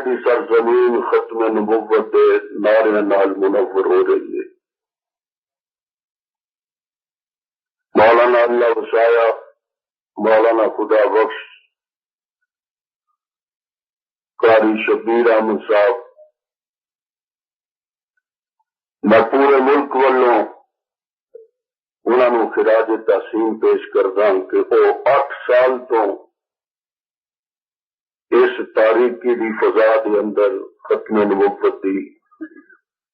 کی سرزمین ختم نبوت دے نعرے نال منور ہو رہی ہے. مولانا اللہ وسایا، مولانا خدا بخش، قاری شبیر احمد صاحب، میں پورے ملک والوں انہوں نے خراج تحسین پیش کردا کہ وہ 8 سال تو اس تاریخی دی فضا دے اندر ختم نبوت دی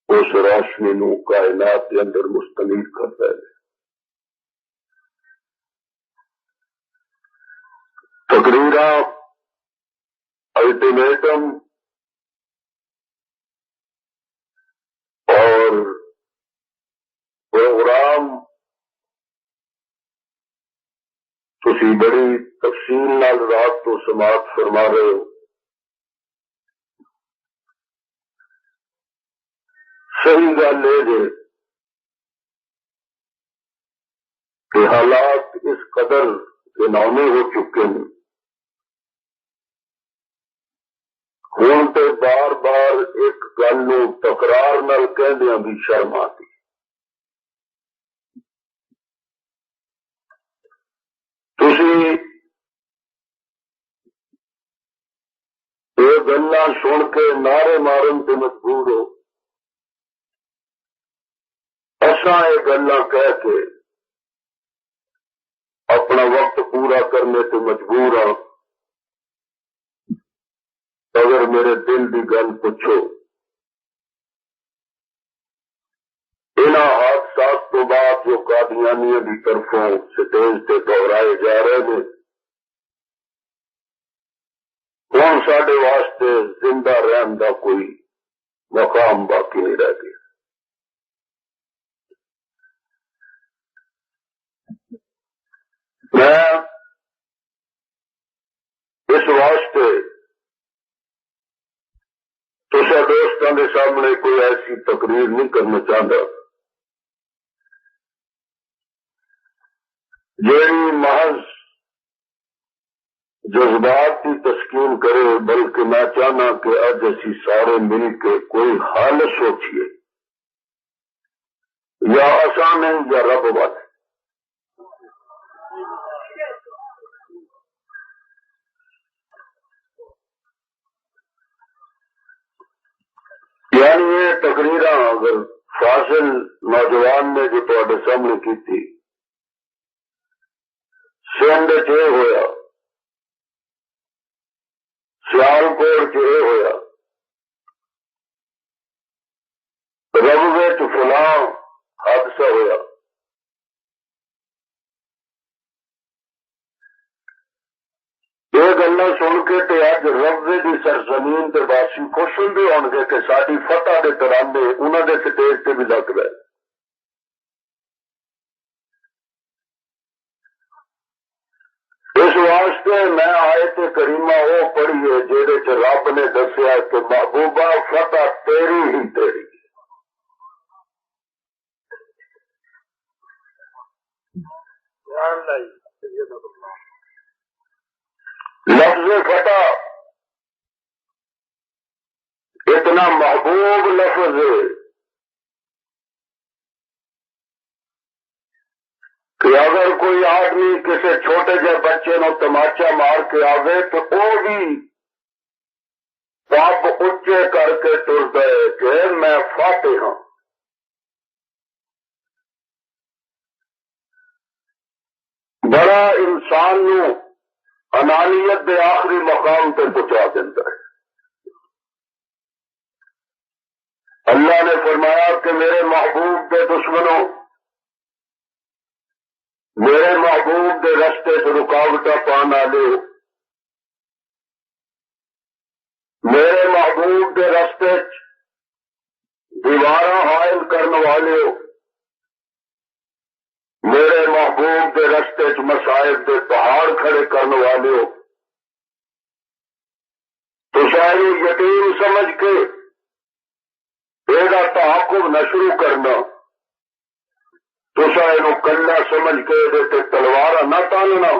اس روشنی نو کائنات دے اندر مستنیر کرتا ہے. تقریراں، الٹیمیٹم اور پروگرام تسی بڑی تفصیل نال رات تو سماعت فرما رہے ہو. صحیح گل ہے کہ حالات اس قدر گھناؤنے ہو چکے ہیں، ہوں تو بار بار ایک گل نو تکرار نال کہندیاں بھی شرم آتی. تسی یہ گلاں سن کے نعرے مارن تے مجبور ہو، اساں یہ گلاں کہہ کے اپنا وقت پورا کرنے تے مجبور ہوں. اگر میرے دل کی گل پوچھو، انہاں حادثات تو بعد جو قادیانیوں کی طرفوں سٹیج تے دہرائے جا رہے ہیں، ہوں ساڈے واسطے زندہ رہن کا کوئی مقام باقی نہیں رہ گیا. میں اس واسطے تسا دوستوں کے سامنے کوئی ایسی تقریر نہیں کرنا چاہتا جیڑی محض جذبات کی تسکین کرے، بلکہ میں چاہنا کہ اج اسی سارے مل کے کوئی حل سوچیے، یا آسان ہے یا رب بات. یعنی یہ تقریراں اگر فاضل نوجوان نے جو تواڈے سامنے کی تھی، سندھ چ یہ ہویا، سیالکوٹ چ یہ ہویا، ربوے چ فلاں حادثہ ہویا، یہ گلا سن کے تے اج ربوے کی سرزمین کے باسی خوش ہوندے ہون گے کہ ساری فتح کے ترانے انہوں نے سٹیج سے بھی لگ رہے. اس واسطے میں آیت کریمہ وہ پڑھیے جہدے چ رب نے دسیا کہ محبوبہ فتح تیری ہی تیری. لفظ فتح اتنا محبوب لفظ ہے کہ اگر کوئی آدمی کسی چھوٹے جے بچے نو تماچا مار کے آوے تو وہ بھی پاپ اچے کر کے ٹرتا ہے کہ میں فاتح ہوں. بڑا انسان نو انانیت دے آخری مقام تے پہنچا دیتا ہے. اللہ نے فرمایا کہ میرے محبوب کے دشمنوں، میرے محبوب کے رستے سے رکاوٹیں پانا لے، میرے محبوب کے رستے دیوارہ حائل کرنے والے ہو، میرے محبوب کے رستے مسائب کے پہاڑ کھڑے کرنے والے ہو، تو ساری یقین سمجھ کے یہ تحقق نہ شروع کرنا، تسا یہ کلا سمجھ کے یہ تلوار نہ تالنا.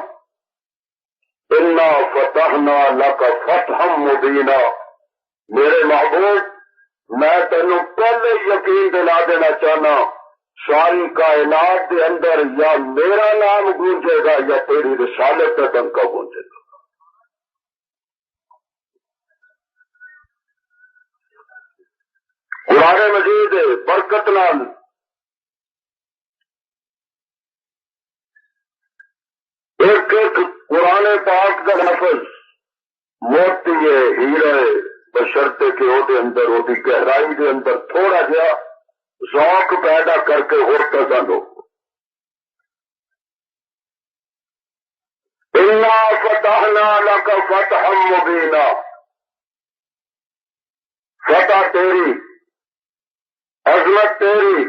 انا فتحنا لک فتحا مبینا، میرے محبوب میں تینوں پہلے یقین دلا دینا چاہنا ساری کائنات کے اندر یا میرا نام گونجے گا یا تیری رسالت کا ڈنکا گونجے گا. قرآن مجید برکت نال ایک ایک قرآن پاک کا لفظ موتی ہے ہیرا ہے بشرطے کہ وہ اندر وہ گہرائی کے اندر تھوڑا جہا ذوق پیدا کر کے ہوتا جانو. انا فتحنا لک فتحا مبینا، فتح تیری، عظمت تیری،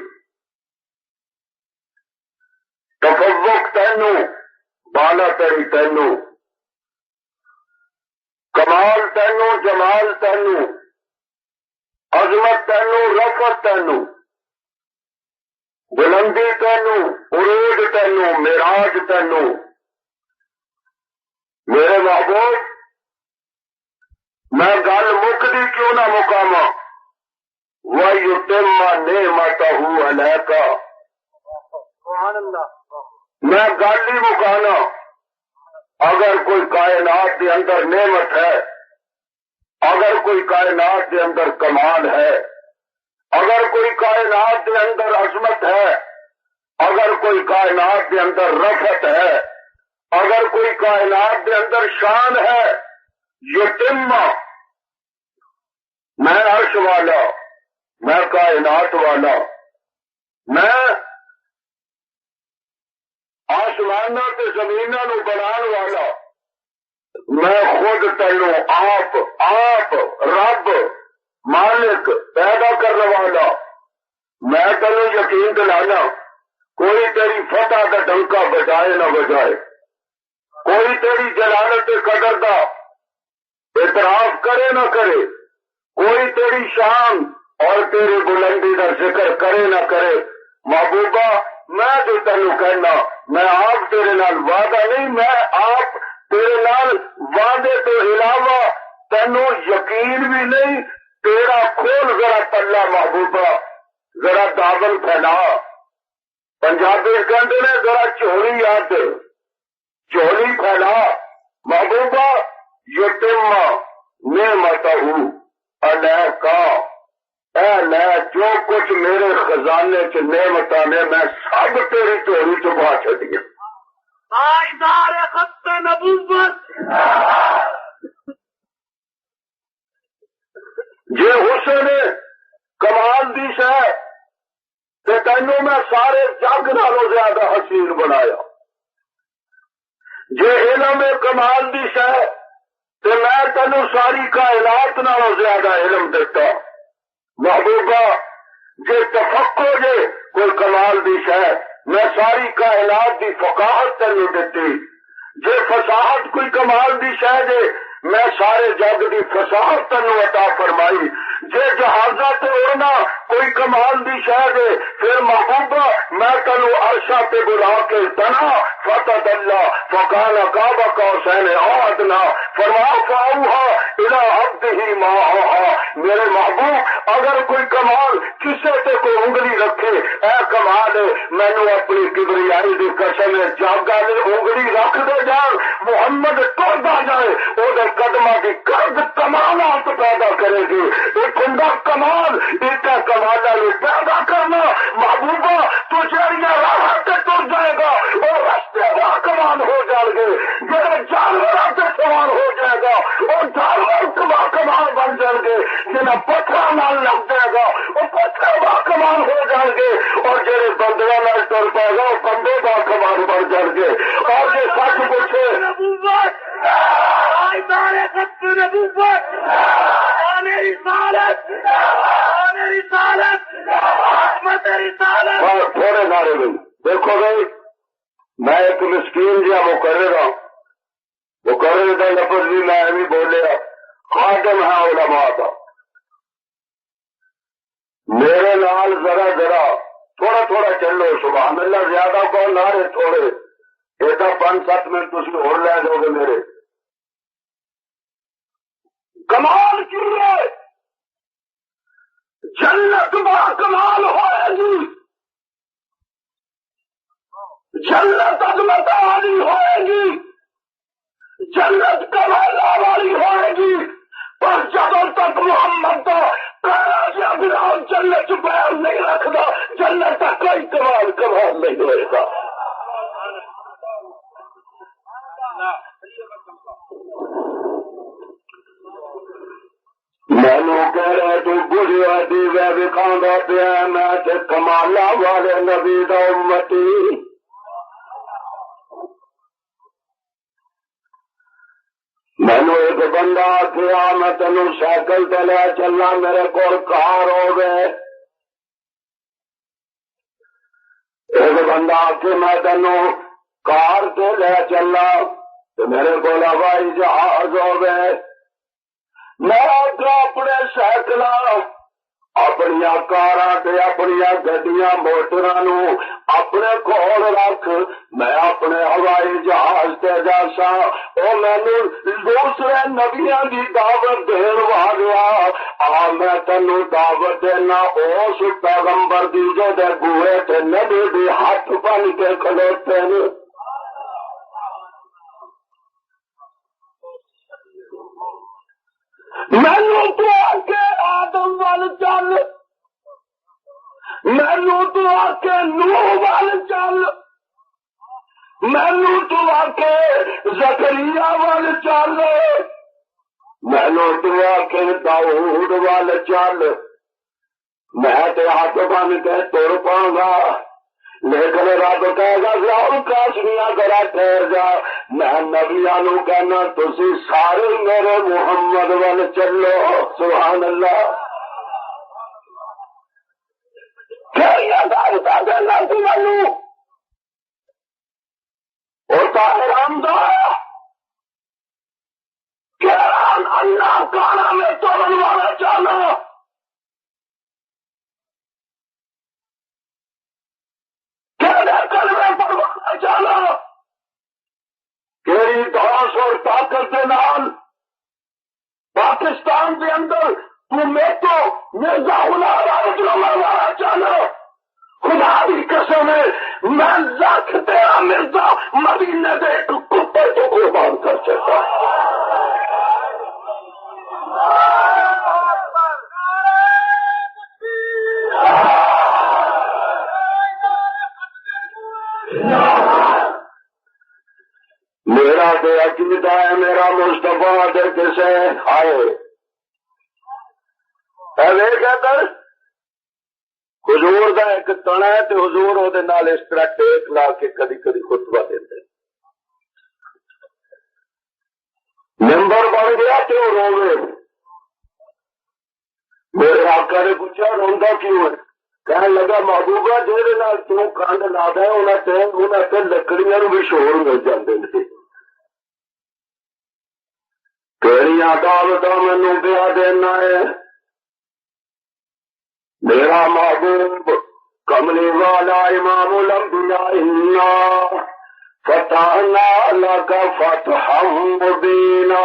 تفوق تینو، بالا تری تینو، کمال تینو، جمال تینو، عظمت تینو، رفعت تینو، بلندی تینو، عروج تینو، معراج تینو. میرے محبوب میں گل مکدی کیوں نہ مکاواں، وَيُتِمَّ نِعْمَتَهُ عَلَيْكَ، میں گل ہی مکانا. اگر کوئی کائنات کے اندر نعمت ہے، اگر کوئی کائنات کے اندر کمال ہے، اگر کوئی کائنات کے اندر عظمت ہے، اگر کوئی کائنات کے اندر رفعت ہے، اگر کوئی کائنات کے اندر شان ہے، یتم، میں عرش والا، میں کائنات والا، میں آسمانوں تے زمینوں نو بنان والا، میں خود تینو آپ رب مالک پیدا کرنے والا، میں تینو یقین دلانا کوئی تیری فتح کا ڈنکا بجائے نہ بجائے، کوئی تیری جلالت قدر دا اعتراف کرے نہ کرے، کوئی تیری شان اور تیری بلندی کا ذکر کرے نہ کرے. محبوبہ میں جو تینو کہنا، میں آپ تیرے نال وعدہ نہیں، میں آپ تیرے نال وعدے تو علاوہ تینو یقین بھی نہیں. تیرا کھول ذرا پلہ محبوبہ، ذرا داول پھیلا. پنجابی کہتے نے ذرا چولی یاد، چولی پھیلا. محبوبہ یتم نعمتہ علیکا، اے لے جو کچھ میرے خزانے چ نعمتاں نے میں سب تیری چولی چ بہا چھڈیاں. تاجدار خط نبوت، جے حسن کمال دی شے تے تینوں میں سارے جگ نالوں زیادہ حسین بنایا. جے علم کمال دی شے تے میں تینوں ساری کائنات نالوں زیادہ علم دیتا. محبوبہ جے تفقو جے کوئی کمال دی شے میں ساری کائنات دی فقاہت تینوں دیتی. جے فصاحت کوئی کمال دی شے جے میں سارے جگ دی فصاحت تینوں عطا فرمائی. جے جہازاں تے اڑنا کوئی کمال دی شے جے پھر محبوبہ میں تینوں عرشاں تے بلا کے تنا فتح اللہ فقال قاب قوسین او ادنا فرما فاؤھا الی عبدہ ما اوھا. میرے محبوب اگر کوئی کمال کسے تے کوئی انگلی رکھے، اے کمال ہے مینوں اپنی کبریائی دی قسم جاگا نے انگلی رکھ دے جان، محمد ٹردا جائے او دے قدماں دی قد کمالات پیدا کرے گی. ایک ہوندا کمال، ایک کمالاں نوں پیدا کرنا. محبوبہ تو جڑیاں راہ تے ٹر جائے گا او رستے دا کمال ہو جان گے. جڑے جانوراں تے سوار ہو جائے گا او جانور کمال بن جان گے. جنہاں پتھراں نال لگ جائے گا او پتھر با کمال ہو جان گے. اور جڑے بندیاں نال ٹر پائے گا او بندے با کمال بن جان گے. اور جے سچ پوچھے نبوت، تاجدار خط نبوت، میری رسالت، میری رسالت، رحمت رسالت. اور تھوڑے نعرے بھائی دیکھو بھائی، میں ایک مسکین جہاں مقرر کا لفظ بھی میں بھی بولیا، خادم ہے علماء کا. میرے نال ذرا تھوڑا تھوڑا چلو، سبحان اللہ. زیادہ کو نعرے تھوڑے، ایسا 5-7 منٹ تھی اور لے جاؤ گے. میرے کمال کی ہے مینو کہہ رہے تو بڑھیا دیوے وکھاؤں پیا میں تے کمالا والے نبی دا امتی مینو ایک بندہ آخیا میں تینوں سائیکل تے لے چلنا میرے کو کار ہو گئے ایک بندہ آخے میں تینوں کار تے لے چلنا تو میرے کو ہوائی جہاز ہو گئے میں اپنے سائیکل اپنی کاراں اپنی گڈیاں موٹراں اپنے کول رکھ میں اپنے ہوائی جہاز تے جاسا او مینوں دوسرے نبیاں دی دعوت دین والا آ میں تینوں دعوت دینا اس پیغمبر دی جو دے بوئے تے نبی دی ہاتھ بن کے کھلوتے نے مینو تو آ کے آدم وال چل مینو تو آ کے نوح وال چل مینو تو آ کے زکریا وال چل مینو تو آ کے داؤد وال چل میں تے ہاتھ بن کے تر پاؤں گا لیکن رب کہے گا ضرور کاشمیاں ذرا ٹھہر جا میں نبیاں نو کہنا تسی سارے میرے محمد ول چلو سبحان اللہ کہڑیاں دعوتاں دینا سی مینوں او طاہر حمزہ کہڑا اللہ کانا میں توڑن والا چاہنا چالا کیڑی دھوس اور طاقت کے نال پاکستان کے اندر تو میٹو مرزا غلام والا چالا خدا کی قسم ہے میں لاکھ تیرا مرزا مدینے دے ایک کتے کو قربان کر سکتا میرا تو عقیدہ ہے میرا مصطفیٰ دے کسے آئے پہلے کہتا حضور دا ایک تنا ہے تو حضور وہ نال اس طرح ٹیک لا کے کدی کدی خطبہ دیتے ممبر بن گیا تو روے میرے آقا نے پوچھا روندا کیوں ہے کہنے لگا محبوبہ جہاں نال تو کنڈ لا دے انہوں نے لکڑیاں بھی شور مل جاتے ہیں کہڑیاں دعوت مینو پیا دینا ہے میرا محبوب کملی والا امام الانبیاء فتحنا لک فتحا مبینا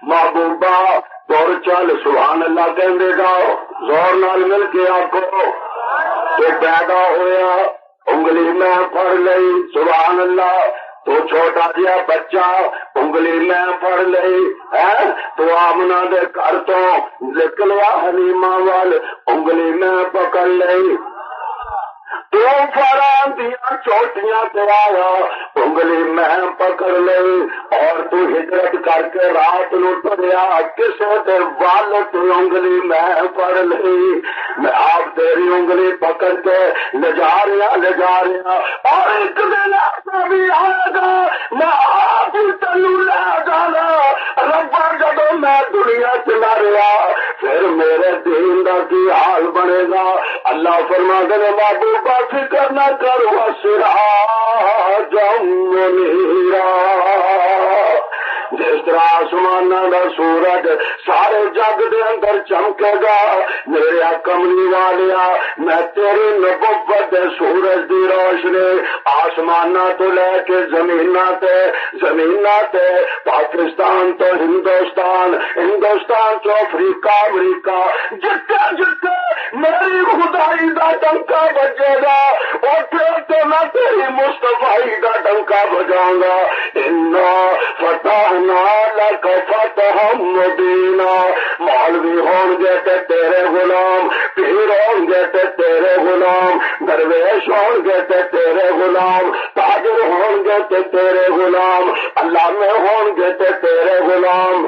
محبوبہ دور چل سبحان اللہ کہندے جاؤ زور نال مل کے آکو تو پیدا ہویا انگلی میں پڑھ لئی سبحان اللہ تو چھوٹا جہا بچہ انگلی میں پڑھ لئی ہے تو آمنہ دے گھر تو نکلیا حلیمہ وال انگلی میں پکڑ لئی تو فران دیا چوٹیاں کرایا انگلی میں پکڑ لئی اور تو ہجرت کر کے رات نو تریا کسے دے وال تو انگلی میں پڑ لئی میں آپ تیری انگلی پکڑ کے لے جا رہا اور ایک دن ایسا بھی آئے گا میں آپ تینوں لے جانا ربا جدو میں دنیا چلا رہا پھر میرے دین دا کی حال بنے گا اللہ فرما دے محبوبہ فکر نہ کرو سراجا منیرا جس طرح آسمان دا سورج سارے جگ دے اندر چمکے گا میرے کملی والیا میں تیری نبوت دے سورج دی روشنی آسمان تو لے کے زمین تے پاکستان تو ہندوستان تو افریقہ امریکہ جتے میری خدائی دا ڈنکا بجے گا اور پھر تو میں تیری مصطفی دا ڈنکا بجاؤں گا فتحنا لک فتحا مبینا مولوی ہوں گے تے تیرے غلام پیر ہوں گے تے تیرے غلام درویش ہوں گے تے تیرے غلام تاجر ہوں گے تے تیرے غلام علامے ہوں گے تے تیرے غلام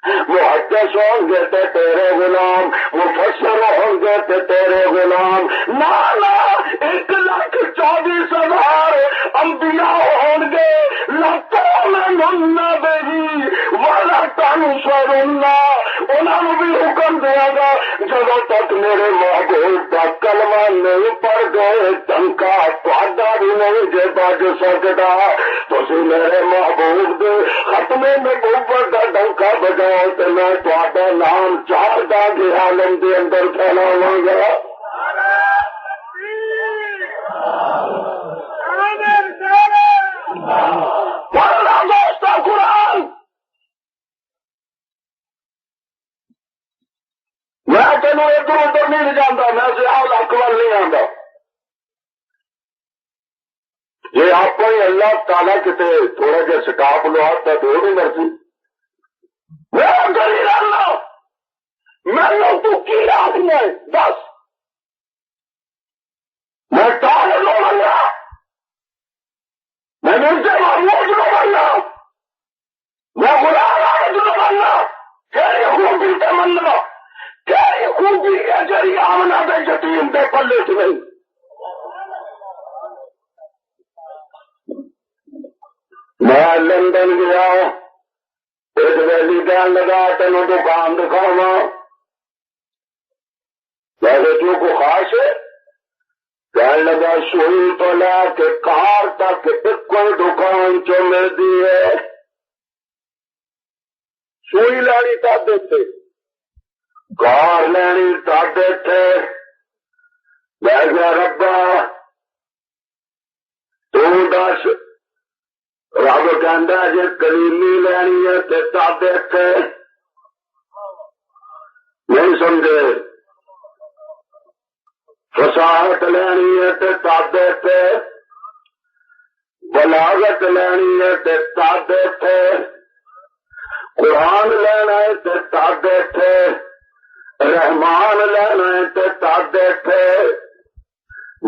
محدث ہوں گے تو تیرے غلام، مفسر ہوں گے تو تیرے غلام، نانا 1,24,000 انبیاء ہوں گے، لَتُؤْمِنُنَّ بِهِ وَلَتَنْصُرُنَّ، انہوں بھی حکم دیا گا جب تک میرے محبوب کا کلمہ نہیں پڑھ گئے ٹنکا تھوڑا بھی نہیں جے بج سکتا، تسی میرے محبوب دے ختم نبوت دا ڈنکا بجاؤ تے میں تہاڈا نام 4 دے عالم دے اندر پھیلاواں گا۔ پڑھنا دوستا قرآن، میں تینوں ادھر ادھر نہیں جانا، میں سیاح اکبر نہیں آتا۔ یہ آپ کو اللہ تعالیٰ کتے تھوڑا جہا سٹاپ لو تو دو بھی مرضی میں ادھر ہی رہنا، میں تو کی آدمی بس میں طالب لو بننا، میں نیچے محمود لو بننا، میں غلام آج لو بننا، تیری خوبی تے مننا، تیری خوبی ہے جری آمنا دے یتیم دے پلے چ نہیں۔ میں لندن گیا، ایک ویلی کہنے لگا تینوں دکان دکھاوا، ویسے جو کو خاص ہے کہنے لگا سوئی تو لے کے کار تک ایک کوئی دکان چ ملتی ہے، سوئی لینی تاڈے تھے، کار لینی تاڈے تھے، میں کہا ربا تو دس، رب کہندا جے کریمی لینی ہے تے تاڈے تے، نہیں سمجھے، فصاحت لینی ہے تے تاڈے تے، بلاغت لینی ہے تے تاڈے تے، قرآن لینا ہے تے تاڈے تے، رحمان لینا ہے تے تاڈے تے،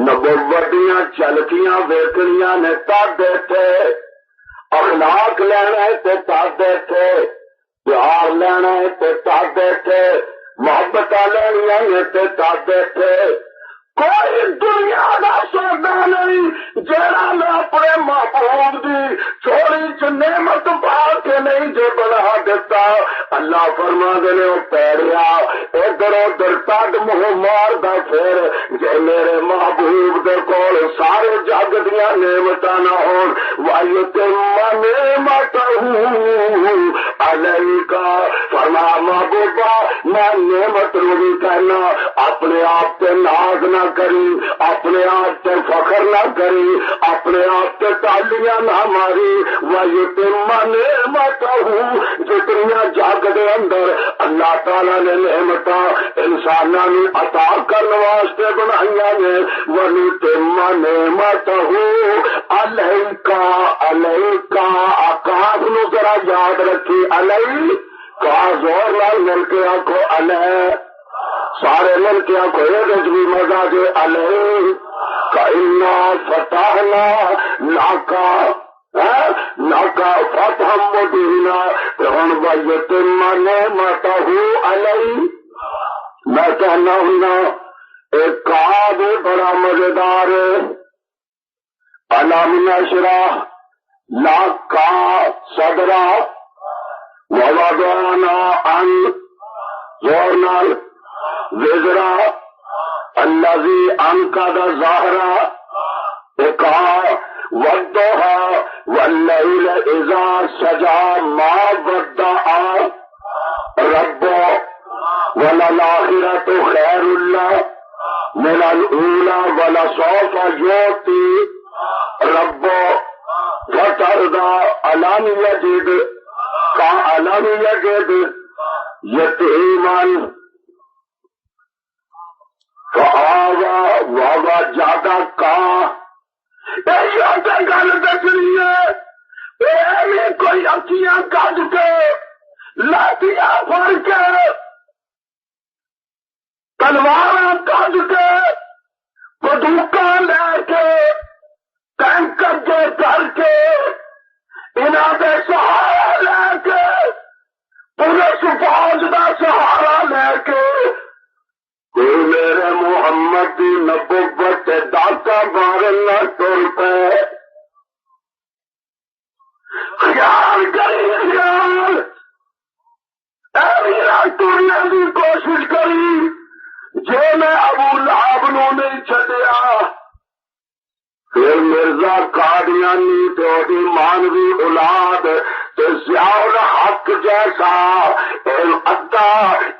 نبوتیاں چلکیاں ویکھنیاں نے تاڈے تے، اخلاق لینا ہے تے تاڈے تے، پیار لینا ہے تے تاڈے تے، محبت لینیاں نے تے تاڈے تے، کوئی دنیا دا سودا نہیں جیڑا میں اپنے محبوب دی چوری چ نعمت پا کے نہیں جو بنا دیتا۔ اللہ فرما دے پیریا ادھر ادھر تڈ منہ مار دا پھر جے میرے محبوب دے کول سارے جگ دیا نعمتاں نہ ہون وَيُتِمَّ نِعْمَتَهُ عَلَيْكَ، فرما محبوبہ میں نعمت نو بھی کہنا، اپنے آپ تے ناز نہ کری، اپنے آپ تے فخر نہ کری، اپنے آپ تے تالیاں نہ ماری، وَيُتِمَّ نِعْمَتَهُ، جتنیاں جگ دے اندر اللہ تعالیٰ نے نعمتاں انساناں نوں عطا کرن واسطے بنائیاں نے، وَيُتِمَّ نِعْمَتَهُ عَلَيْكَ، عَلَيْكَ آکاف نو ذرا یاد رکھی، علیہ کا زور لال مل کے آنکھو علیہ، سارے مل کے آنکھو یہ بھی مزہ جو علیہ کا انا فتحنا لاکا لاکا فتح مبینا، ہن وَيُتِمَّ نِعْمَتَهُ عَلَيْهِ، میں کہنا ہوں ایک کعب بڑا مزیدار ہے، علم نشرح لاکا صدرا ووضعنا زور نال وزرا الذي انقض ظهرا، اقا والضحى والليل اذا سجى ما ودع رب وللآخرة خير له من الأولى ولسوف يعطي رب فترضى، ألم يجد ألم يجد يتيما فآوى ووجدك، گل دسنی ہے کوئی اکھیاں کٹ کے لاٹیاں پھڑ کے تلوار کٹ کے بندوقاں لے کے ٹینکر کے کر کے انہوں نے سہارا لے کے پولیس محمد دی نبوت داتا مارن نہ ٹر پے خیال کری خیال ٹرنے کی کوشش کری جے میں ابو لہب نو نہیں چھڈیا پھر مرزا قادیانی تے مانوی اولاد تے ضیاء الحق جیسا ادا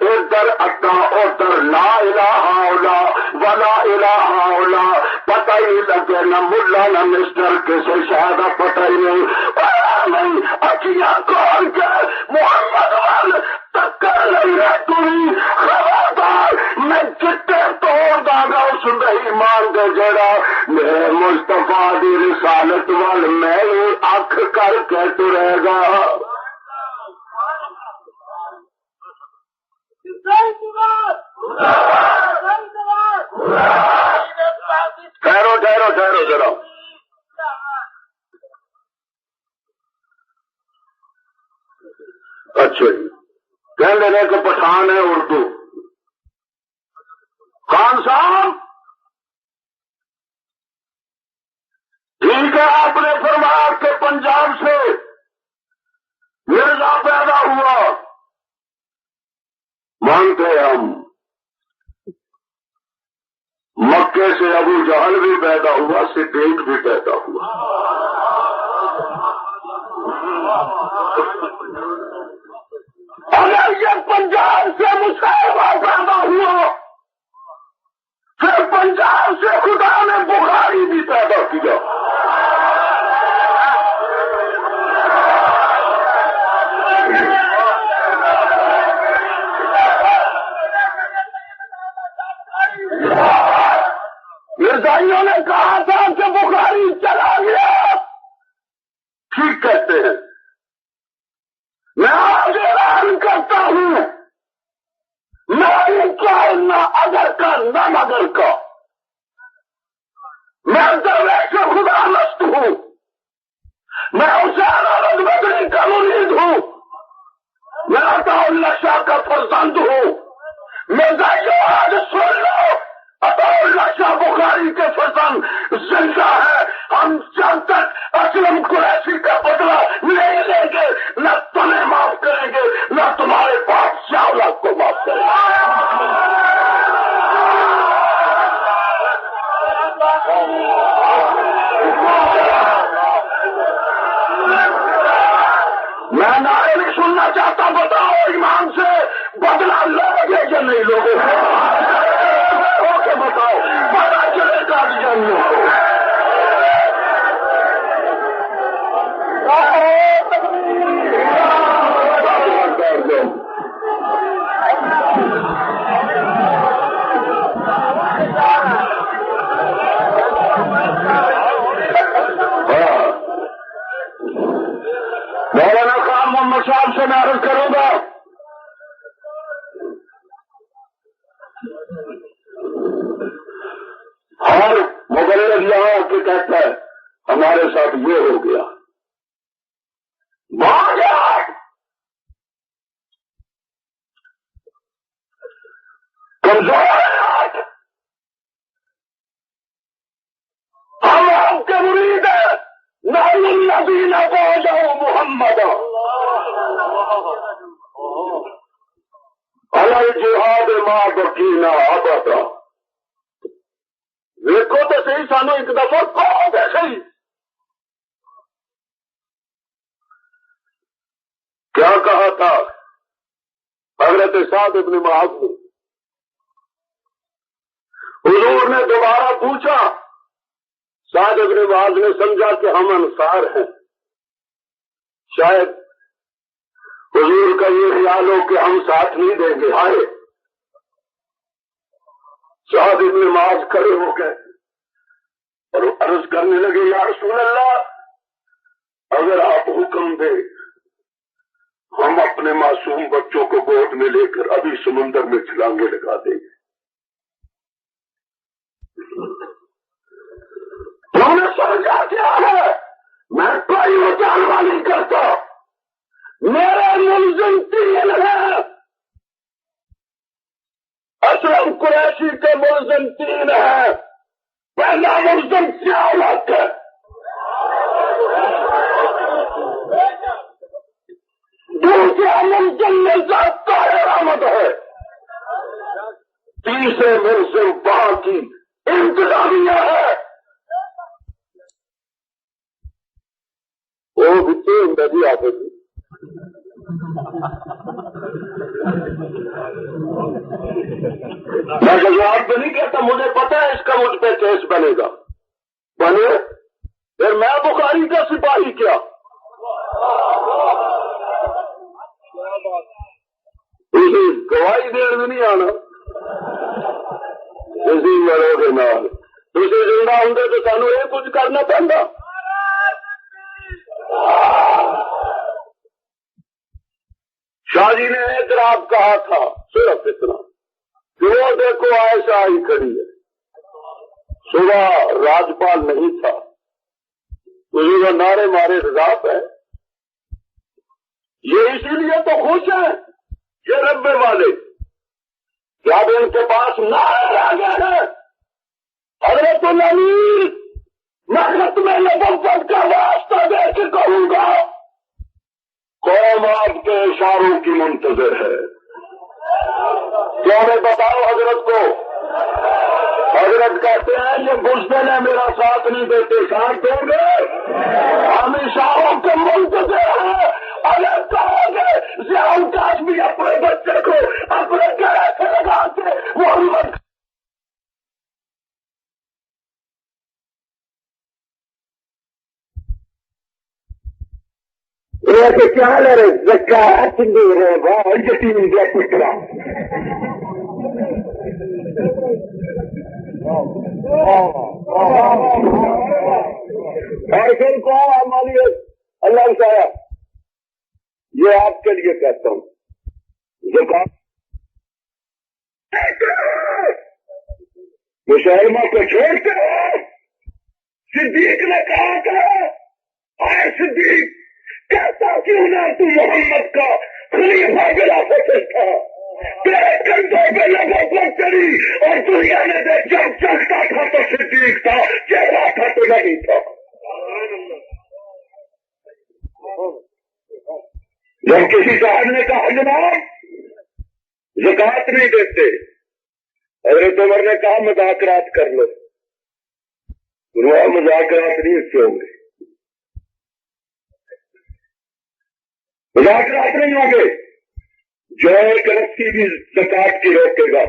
ادھر ادا ادھر لا الہ الا ولا الہ الا پتہ ہی لگے نہ ملا نہ مسٹر کسی شہر کا پتہ ہی نہیں اچھیاں کھول کے محمد وال ٹکر نہیں ہے تھی خبردار میں چٹے توڑ دا گا اس ایمان دے جڑا میرے مصطفیٰ دی رسالت وال میں اکھ کر کے ٹرے گا ٹھہرو ٹھہرو ٹھہرو ذرا اچھا جی کہنے لگے کہ پٹھان ہے اردو خان صاحب ٹھیک ہے آپ نے فرمایا کہ پنجاب سے مرزا پیدا ہوا مانتے ہم مکے سے ابو جہل بھی پیدا ہوا صدیق بھی پیدا ہوا اگر یہ پنجاب سے مسلمان پیدا ہوا پھر پنجاب سے خدا نے بخاری بھی پیدا کیا مرزائیوں نے کہا تھا کہ بخاری چلا گیا ٹھیک کہتے ہیں میں آج اعلان کرتا ہوں میں نہ اگر کا نہ مگر کا میں درویش خدا مست ہوں میں حسین احمد بدری کا مرید ہوں میں عطا اللہ شاہ کا فرزند ہوں مرزائیوں آج سن لو عطا اللہ شاہ بخاری کے فرزند زندہ ہے ہم جب تک اسلم قریشی کا بدلہ نہیں لیں گے نہ تمہیں معاف کریں گے نہ تمہارے پاس شاولہ کو معاف کریں گے میں نعرے نہیں سننا چاہتا بتاؤ امام سے بدلہ لوگے یا نہیں لوگے ہو کے بتاؤ پتا چلے گا جانوں کو مولانا خان محمد صاحب سے میں عرض کروں گا ہر مبلغ یہاں کے کہتا ہے ہمارے ساتھ یہ ہو گیا کمزور ہم آپ کے مرید ہیں نام الذین باذوا محمد علی الجہاد ما بقینا ابدا دیکھو تو صحیح سانو ایک دفعہ کہو تو صحیح کیا کہا تھا حضرت سعد ابن معاذ نے حضور نے دوبارہ پوچھا سعد ابن معاذ نے سمجھا کہ ہم انصار ہیں شاید حضور کا یہ خیال ہو کہ ہم ساتھ نہیں دیں گے آئے سعد ابن معاذ کھڑے ہو گئے اور عرض کرنے لگے یا رسول اللہ اگر آپ حکم دیں ہم اپنے معصوم بچوں کو گود میں لے کر ابھی سمندر میں چھلانگے لگا دیں گے انہوں نے سمجھا کیا ہے میں کوئی مطالبہ نہیں کرتا میرا ملزم 3 ہے اسلم قریشی کے ملزم 3 ہیں. پہلا ملزم سیاست ہے، دوسرا ملزم مرزا طاہر احمد ہے، تیسرے ملزم وہاں کی انتظامیہ ہے. وہ بچے ندی آتے تھے. میں جواب تو نہیں کہتا، مجھے پتا ہے اس کا مجھ پہ کیس بنے گا، بنے پھر میں بخاری کا سپاہی کیا. اسی گواہی دیر میں نہیں آنا، اسی لڑو کے نال اسی زندہ ہوں تو سانو یہ کچھ کرنا پڑتا. شاہ جی نے ایک رات کہا تھا صرف اتنا کہ وہ دیکھو عائشہ ہی کھڑی ہے. صبح راجپال نہیں تھا، اسی کا نعرے مارے رات ہے. یہ اسی لیے تو خوش ہیں یہ ربے والے کہ اب ان کے پاس نعرے آ گئے ہیں. حضرت الامیر میں ختم نبوت کا واسطہ دے کے کہوں گا، قوم آپ کے اشاروں کی منتظر ہے. کیا میں بتاؤں حضرت کو؟ حضرت کہتے ہیں یہ بزدل ہے، میرا ساتھ نہیں دیتے، ساتھ دیں گے. ہم اشاروں کے منتظر ہیں. اگر کہو گے ضیاء کاشمی اپنے بچے کو اپنے گھر سے لگا کے محمد کیا لے رہے زکات دے رہے بھائی یتیم دیا پترا. اور پھر کو ہماری اللہ صاحب یہ آپ کے لیے کہتا ہوں، زکات مسلمہ کو چھوڑتے ہو. صدیق نے کہا کہ اے صدیق کہتا کیوں نہ تو محمد کا خلیفہ بلا سکتا، تیرے کندھوں پہ لگا کر چلی اور دنیا نے دیکھ جب چلتا تھا تو صدیق تھا، چہرہ تھا تو نہیں تھا. جب کسی صاحب نے کہا جناب زکات نہیں دیتے، حضرت عمر نے کہا مذاکرات کر لو. مذاکرات نہیں اس سے ہوں گے، مذاکرات نہیں ہوں گے. جو ایک رسی بھی زکات کی روکے گا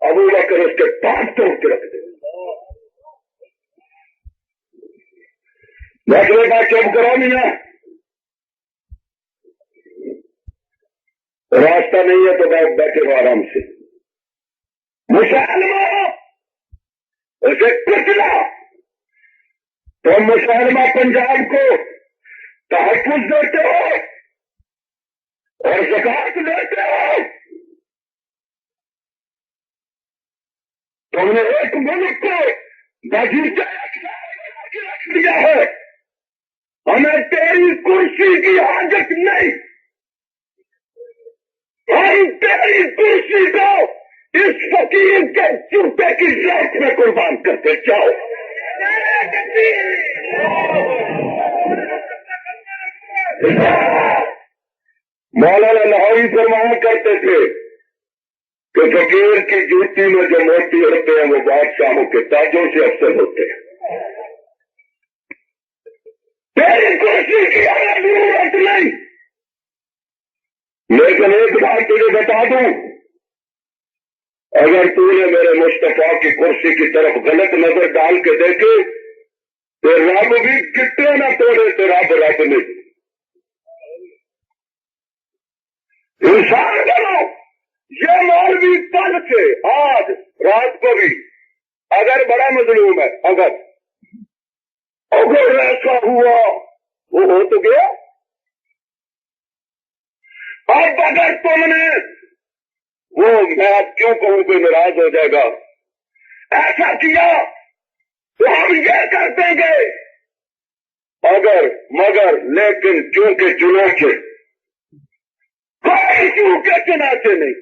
ابو بکر اس کے 5 توڑ کے رکھ دے گا. مسئلے کا چپ کرو میاں، راستہ نہیں ہے تو بیٹھے ہو آرام سے. مسلمہ اسے کچلا تو مسلمہ پنجاب کو تحفظ دیتے ہو اور زکات لیتے ہو. تم نے ایک ملک کو باغیچہ رکھ دیا ہے. ہمیں تیری کرسی کی حاجت نہیں، ہم تیری کرسی کو اس فقیر کے جوتے کی لاٹ میں قربان کرتے جاؤ. مولانا لاہوری فرمایا کرتے تھے کہ فقیر کی جوتی میں جو موتی ہوتے ہیں وہ بادشاہوں کے تاجوں سے افضل ہوتے ہیں. تیری کرسی کی ضرورت نہیں، لیکن ایک بات تجھے بتا دوں، اگر تو نے میرے مصطفیٰ کی کرسی کی طرف غلط نظر ڈال کے دیکھے تو رب بھی کتنے نہ توڑے تو رب نہیں. انسان کرو یہ مولوی کل سے آج رات کو بھی اگر بڑا مظلوم ہے، اگر ایسا ہوا وہ ہو تو گیا. اب اگر تم نے وہ میں اب کیوں کہوں کہ ناراض ہو جائے گا ایسا کیا تو ہم یہ کر دیں گے، اگر مگر لیکن چونکہ چنانچہ کوئی چونکہ چنانچہ نہیں،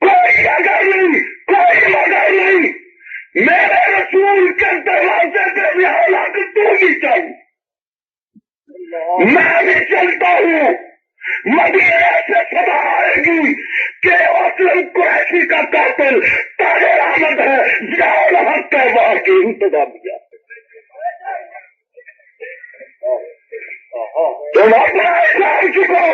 کوئی کوئی اگر نہیں میرے رسول کے دروازے پہ بھی حالانکہ تو بھی چل، میں بھی چلتا ہوں، مدینے سے صدا آئے گی کہ اسلم قریشی کا قاتل طاہر احمد ہے، ضیاء الحق تہوار کی انتظامیہ۔ تم اپنا اسلام چکو،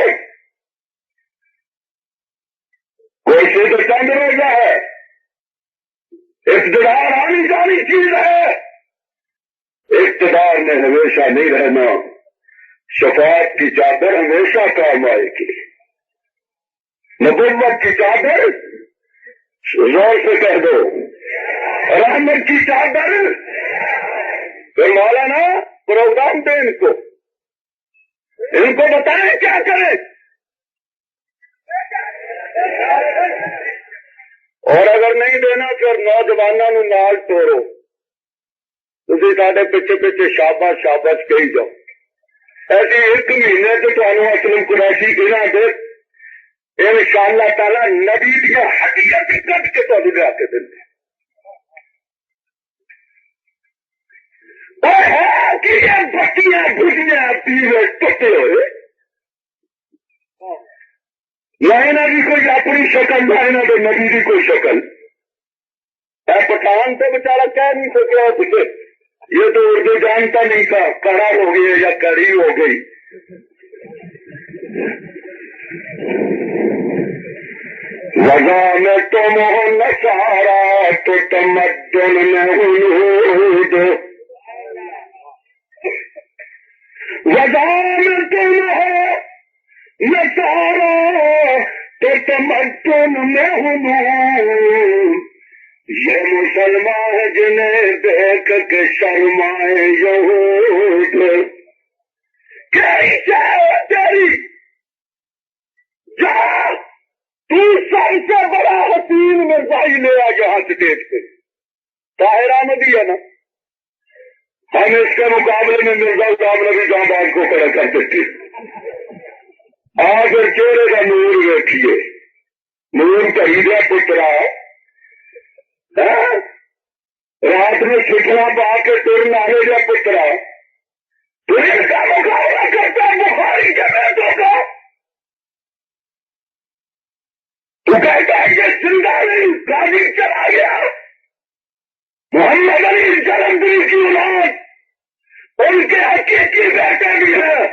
کوئی شدت چند روزہ ہے، اقتدار آنی جانی چیز ہے، اقتدار میں ہمیشہ نہیں رہنا، شفاعت کی چادر ہمیشہ کام آئے گی، نبوت کی چادر زور سے کہہ دو، رحمت کی چادر۔ پھر مولانا پروگرام دیں ان کو بتائیں کیا کریں، اور اگر نہیں دینا پھر نوجوانوں نو نال توڑو، تسی ساڈے پیچھے پیچھے شاباش شاباش کہی جاؤ۔ ایسی ایک مہینے سے تمہیں اسلم قریشی گنا دے ان شاء اللہ تعالی نبی دیا ہڈیاں کٹ کے تو لیا کے دیں بتیاں بھجیاں پیوے ٹوٹے ہوئے، نہ یہاں کی کوئی اپنی شکل نہ یہاں کے نبی کی کوئی شکل۔ پٹھان تو بچارا کہہ نہیں سکیا کچھ، یہ تو اردو جانتا نہیں تھا، کڑا ہو گئی یا کڑی ہو گئی۔ وزا میں تم ہو نصارا تو تمدن میں ہنود، وزا میں تم ہو نصارا تو تمدن میں ہنود، یہ مسلمان ہے جنہیں دیکھ کے شرمائے یہود۔ کیسی چاہے تیری جا تو سب سے بڑا حسین مرزائی لے آ یہاں سے دیکھ کے، طاہر احمدی ہے نا، ہم اس کے مقابلے میں مرزا صاحب نبی جہاں باز کو کھڑا کر دیتے۔ آج چہرے کا نور دیکھیے، نور کہیدہ پترا رات میں چھٹنا پا کے تر نالے جا پترا، تجھے کا مقابلہ کرتا بخاری کے بیٹوں کا، تو کہتا ہے کہ زندہ نہیں قاضی چلا گیا۔ محمد علی جلندری کی اولاد ان کے حقیقی بیٹے بھی ہیں،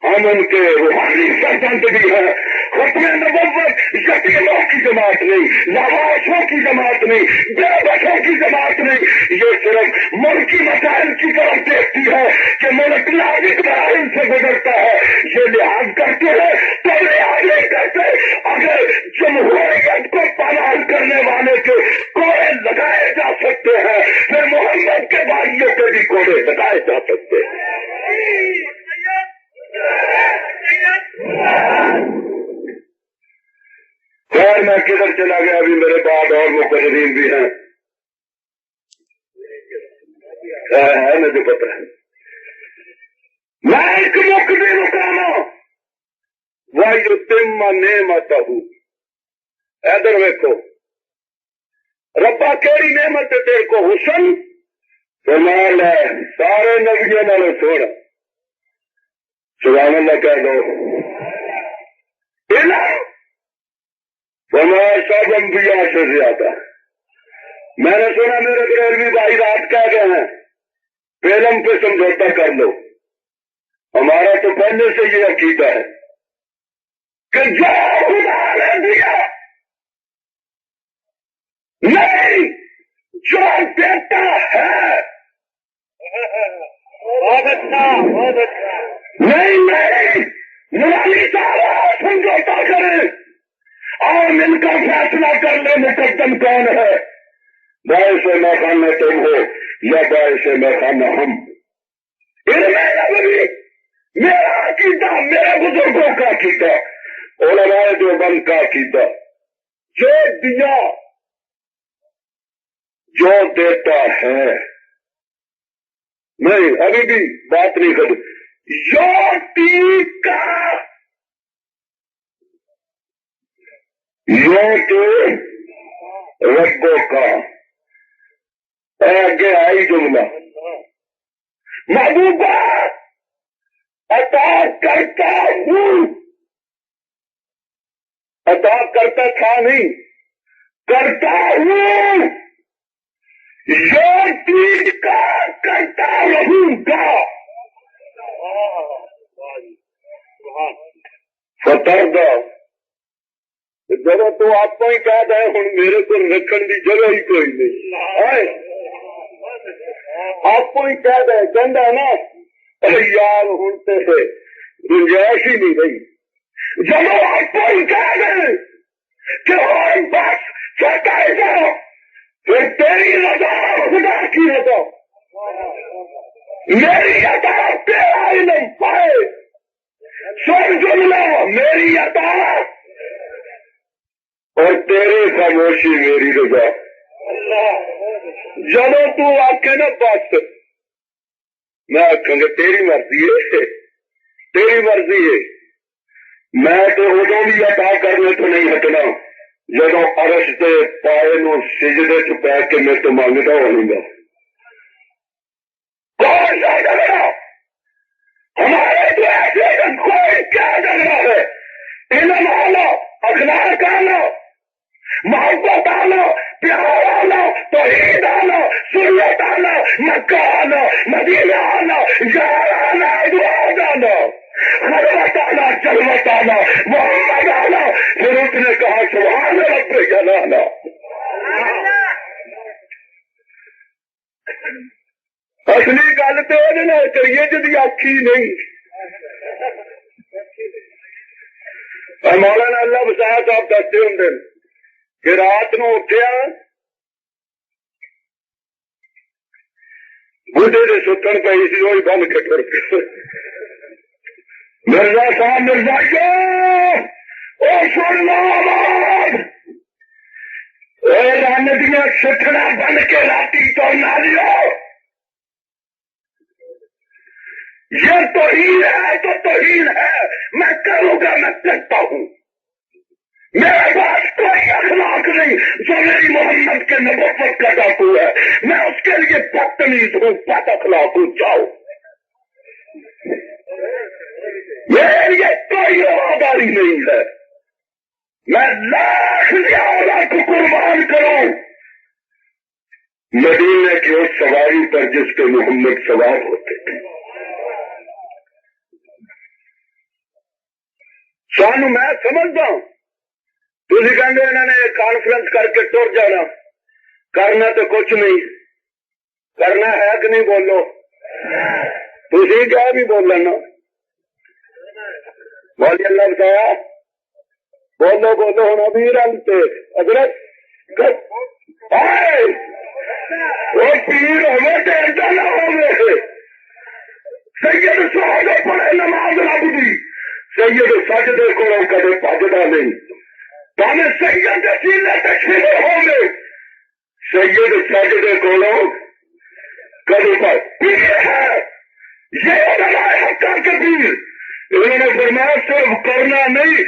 ہم ان کے روحانی سرپنچ بھی ہیں۔ ختم نبوت یتیموں کی جماعت نہیں، لاواشوں کی جماعت نہیں، بے بسوں کی جماعت نہیں، یہ صرف ملکی مسائل کی طرف دیکھتی ہے کہ ملک نازک مسائل سے گزرتا ہے، یہ لحاظ کرتے ہیں تو لحاظ نہیں کرتے۔ اگر جمہوریت کو پامال کرنے والے کے کوڑے لگائے جا سکتے ہیں پھر محمد کے بھائیوں کے بھی کوڑے لگائے جا سکتے ہیں۔ خیر میں کدھر چلا گیا، ابھی میرے بعد اور مقررین بھی ہیں، مجھے پتہ ہے۔ میں ایک مقدر رکانا وَيُتِمَّ نِعْمَتَهُ، ادھر دیکھو ربا کیڑی نعمت ہے تیرے کو، حسن کمال ہے، سارے نبیوں نالوں سونا، سبحان اللہ کہہ دو، علم سب انبیاء سے زیادہ۔ میں نے سنا میرے بریلوی بھائی رات کہہ گئے ہیں علم پہ سمجھوتا کر لو، ہمارا تو پہلے سے یہ عقیدہ ہے کہ جو خدا نے دیا نہیں، جو دیتا ہے نہیں نوالی صاحب سمجھوتا کریں اور مل کر فیصلہ کر لے مقدم کون ہے، باعث میں خانہ تم ہو یا باعث میں خانہ ہم۔ علم نبوی میرا عقیدہ، میرے بزرگوں کا عقیدہ، علماء دیوبند کا عقیدہ، جو دیا جو دیتا ہے، نہیں ابھی بھی بات نہیں کروں، یوتی کا یوتی کو کا آگے آئی جملہ محبوبہ عطا کرتا ہوں، عطا کرتا تھا نہیں، کرتا ہوں، یہ چیز کا کرتا رہوں گا۔ فتر دو جب تو آپ کو ہی کہہ دے ہوں میرے کو رکھن کی جگہ ہی کوئی نہیں، آپ کو ہی کہہ دے کہندا نا یار ہوں تے گنجائش ہی نہیں رہی، جب آپ کو ہی کہہ دے کہ اور بس چلتا ہے جاؤ، پھر تیری رضا خدا کی رضا، میری عطا تیرا علم پائے، سن جملہ میری عطا اور تیرے خاموشی میری رضا۔ جب تو آکے نا بس میں آکھوں گا تیری مرضی ہے، تیری مرضی ہے، میں تو ادو بھی عطا کرنے تو نہیں ہٹنا جب عرش کے پائے نو سجدے چ پی کے میرے تو مانگتا ہوں گا۔ کون سا جھگڑا ہمارے تو ایسے کوئی کیا جھگڑا ہے؟ علم آنا، اخلاق آنا، محبت آنا، پیار آنا، توحید آنا، سنت آنا، مکہ آنا، مدینہ آنا، یار آنا، ادوار آنا، خلوت آنا، جلوت آنا، محمد آنا، پھر اس نے کہا سبحان رب جلانا۔ اصلی گل تو وہ کریے جی آخی نہیں۔ مولانا اللہ بسایا صاحب دستے ہوں کہ رات نو اٹھیا بڈے نے ستن پی سی وہی بند کے ٹر پے، مرزا صاحب مرزا اور سن لو آواز، رن دیا سٹنا بن کے راتی تو نہ لو، یہ توہین ہے تو توہین ہے، میں کروں گا، میں کرتا ہوں، میرے پاس کوئی اخلاق نہیں جو میری محمد کے نبوت کا ڈاکو ہے، میں اس کے لیے بدتمیز ہوں، بد اخلاق ہوں، جاؤ، میرے لیے کوئی رواداری نہیں ہے، میں لاکھ لاکھ قربان کروں مدینے کی اس سواری پر جس کے محمد سوار ہوتے تھے۔ سانو میں سمجھتا ہوں تھی کہیں انہوں نے کانفرنس کر کے ٹر جانا، کرنا تو کچھ نہیں، کرنا ہے کہ نہیں بولو، تھی کیا بھی بول لینا، بولی اللہ بتایا بولو بولو ہوں ابھی رنگ حضرت وہ پیر ہوئے تو ایسا نہ ہوئے، سید سہولے پڑے نماز رب دی، سید سجدے کو کدے پجدا نہیں، تمہیں سید سینے تشریف ہوں گے، سید سجدے کو کدے پیر ہے، یہ علماء حق کے پیر، انہوں نے فرمایا صرف کرنا نہیں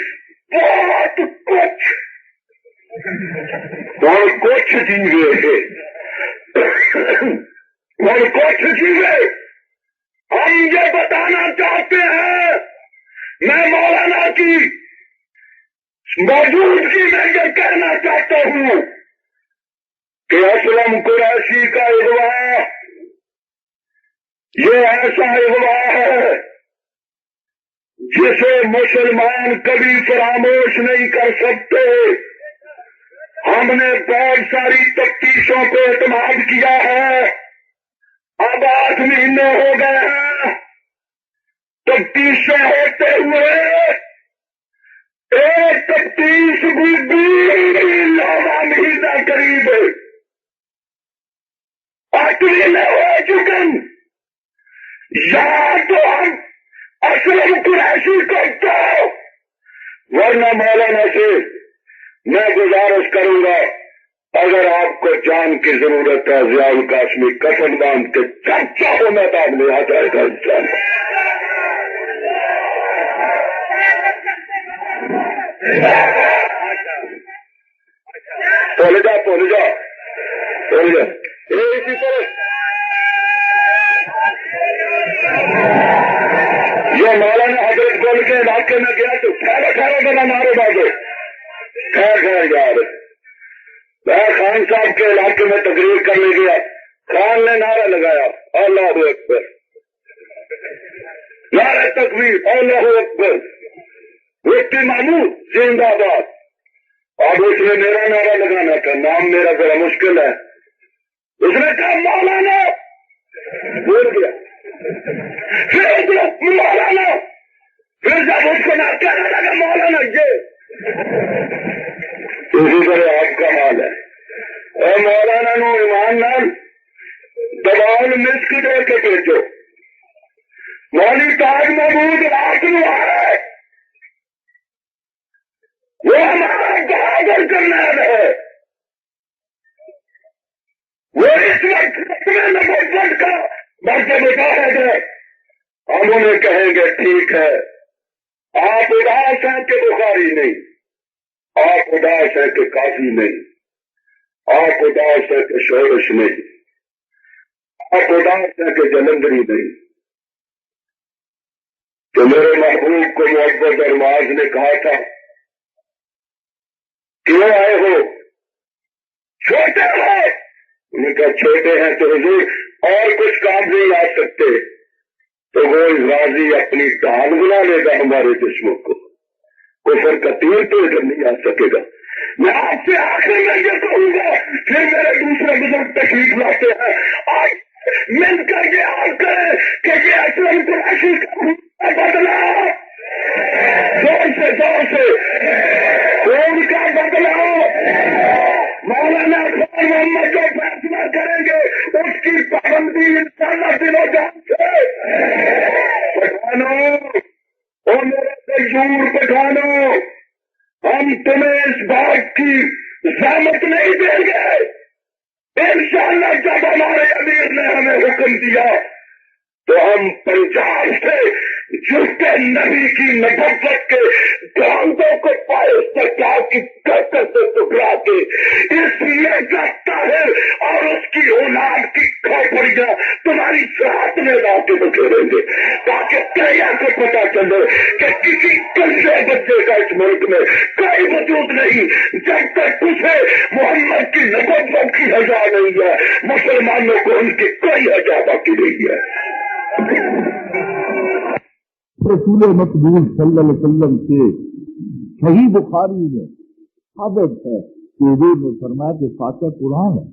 بہت کچھ اور کچھ جیوے اور کچھ جیوے۔ ہم یہ بتانا چاہتے ہیں، میں مولانا کی موجودگی میں یہ کہنا چاہتا ہوں کہ اسلم قریشی کا اغوا یہ ایسا اغوا ہے جسے مسلمان کبھی فراموش نہیں کر سکتے۔ ہم نے بہت ساری تفتیشوں پہ اعتماد کیا ہے، اب 8 مہینے ہو گئے ہیں تفتیشیں ہوتے ہوئے، ایک تفتیش بھی 9واں مہینہ قریب 8 مہینے ہو چکے، یا تو ہم اسلم قریشی کرتا، ورنہ مولانا سے میں گزارش کروں گا اگر آپ کو جان کی ضرورت ہے ضیاء القاسمی قسم باندھ کے چرچا ہو میدان میں آ جائے گا انشاءاللہ۔ بھول جا اسی طرح یہ مولانا حضرت گول کے علاقے میں گیا تو ٹھہرا بنا نعرے بازے خیر یار میں خان صاحب کے علاقے میں تقریر کرنے گیا. خان نے نعرہ لگایا اللہ اکبر، نعرہ تکبیر اللہ اکبر، مفتی محمود زندہ باد. اب اس نے میرا نعرہ لگانا تھا، نام میرا ذرا مشکل ہے. اس نے کہا مولانا، بول گیا پھر مولانا، پھر جب اس کو نہ کہنے لگا مولانا یہ اسی طرح آپ کا حال ہے. اور مولانا نو ایمان نال دباؤ مسک دے کے بھیجو. مولوی تاج محمود رات نو آ رہا ہے، وہ ہمارا بہادر کرنیل ہے. وہ اس وقت میں نبوت کا مرتبہ بتا ہے. ہم انہیں کہیں گے ٹھیک ہے، آپ اداس ہیں کہ بخاری نہیں، آپ اداس ہیں کہ قاضی نہیں، آپ اداس ہیں کہ شورش نہیں، آپ اداس ہیں کہ جلندری نہیں. تو میرے محبوب کو محبت اور معاذ نے کہا تھا کیوں آئے ہو؟ چھوٹے ہو؟ انہوں نے کہا چھوٹے ہیں تو حضور اور کچھ کام نہیں آ سکتے. تو وہ غازی اپنی ڈال بنا لے گا ہمارے دشمن کو، کفر کا تیر تو ادھر نہیں آ سکے گا. میں آپ سے آخر میں یہ کہوں گا، پھر میرے دوسرے بزرگ تکلیف لاتے ہیں، آج مل کر یہ عرض کریں کہ یہ اسلم قریشی کا بدلا زور سے کون کا بدلا مولانا اکبر محمد جو فیصلہ کریں گے اس کی پابندی انشاءاللہ دل و جان سے. پٹھانوں، او میرے تجور پٹھانوں، ہم تمہیں اس بات کی زحمت نہیں دیں گے. انشاءاللہ جب ہمارے امیر نے ہمیں حکم دیا تو ہم پنجاب سے جھوٹے نبی کی نبوت کے گراندوں کو پائے سرکار کی کرکٹ سے ٹکرا کے اس میں کا طاہر اور اس کی اولاد کی کھوپڑیاں تمہاری سرحد میں لا کے بکھیریں گے تاکہ تیریا کو پتا چلے کہ کسی کنجے بچے کا اس ملک میں کوئی وجود نہیں جب تک اسے محمد کی نبوت کی حجا نہیں ہے، مسلمانوں کو ان کی کوئی حجا باقی نہیں ہے. رسول مقبول صلی اللہ علیہ وسلم سے صحیح بخاری میں ثابت ہے کہ وہ فرمایا کہ فاتح قرآن ہے.